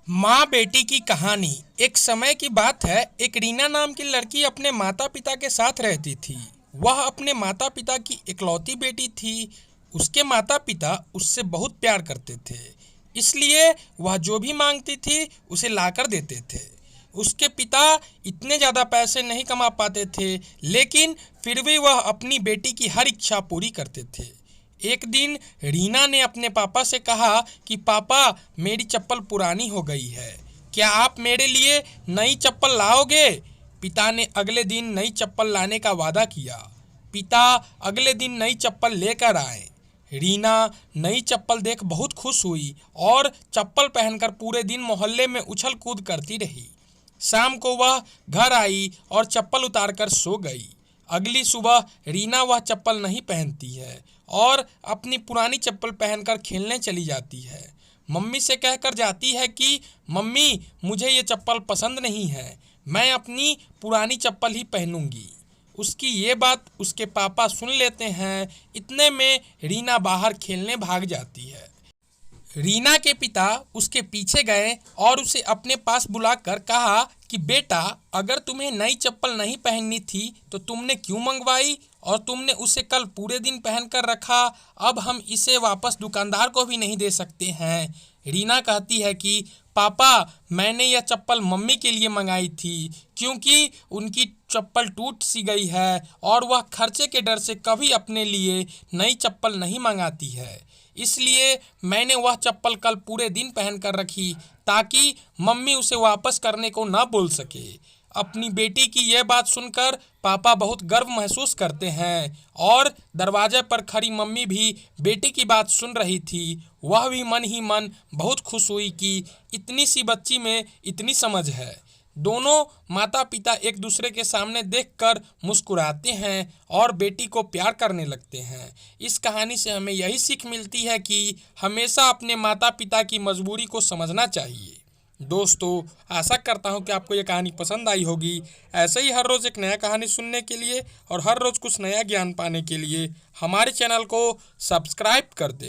माँ बेटी की कहानी। एक समय की बात है, एक रीना नाम की लड़की अपने माता पिता के साथ रहती थी। वह अपने माता पिता की इकलौती बेटी थी। उसके माता पिता उससे बहुत प्यार करते थे, इसलिए वह जो भी मांगती थी उसे लाकर देते थे। उसके पिता इतने ज़्यादा पैसे नहीं कमा पाते थे, लेकिन फिर भी वह अपनी बेटी की हर इच्छा पूरी करते थे। एक दिन रीना ने अपने पापा से कहा कि पापा, मेरी चप्पल पुरानी हो गई है, क्या आप मेरे लिए नई चप्पल लाओगे? पिता ने अगले दिन नई चप्पल लाने का वादा किया। पिता अगले दिन नई चप्पल लेकर आए। रीना नई चप्पल देख बहुत खुश हुई और चप्पल पहनकर पूरे दिन मोहल्ले में उछल कूद करती रही। शाम को वह घर आई और चप्पल उतारकर सो गई। अगली सुबह रीना वह चप्पल नहीं पहनती है और अपनी पुरानी चप्पल पहनकर खेलने चली जाती है। मम्मी से कहकर जाती है कि मम्मी, मुझे ये चप्पल पसंद नहीं है, मैं अपनी पुरानी चप्पल ही पहनूंगी। उसकी ये बात उसके पापा सुन लेते हैं। इतने में रीना बाहर खेलने भाग जाती है। रीना के पिता उसके पीछे गए और उसे अपने पास बुलाकर कहा कि बेटा, अगर तुम्हें नई चप्पल नहीं पहननी थी तो तुमने क्यों मंगवाई, और तुमने उसे कल पूरे दिन पहनकर रखा। अब हम इसे वापस दुकानदार को भी नहीं दे सकते हैं। रीना कहती है कि पापा, मैंने यह चप्पल मम्मी के लिए मंगाई थी, क्योंकि उनकी चप्पल टूट सी गई है और वह खर्चे के डर से कभी अपने लिए नई चप्पल नहीं मंगाती है। इसलिए मैंने वह चप्पल कल पूरे दिन पहन कर रखी, ताकि मम्मी उसे वापस करने को ना बोल सके। अपनी बेटी की यह बात सुनकर पापा बहुत गर्व महसूस करते हैं और दरवाजे पर खड़ी मम्मी भी बेटी की बात सुन रही थी। वह भी मन ही मन बहुत खुश हुई कि इतनी सी बच्ची में इतनी समझ है। दोनों माता पिता एक दूसरे के सामने देखकर मुस्कुराते हैं और बेटी को प्यार करने लगते हैं। इस कहानी से हमें यही सीख मिलती है कि हमेशा अपने माता पिता की मजबूरी को समझना चाहिए। दोस्तों, आशा करता हूँ कि आपको ये कहानी पसंद आई होगी। ऐसे ही हर रोज़ एक नया कहानी सुनने के लिए और हर रोज़ कुछ नया ज्ञान पाने के लिए हमारे चैनल को सब्सक्राइब कर दें।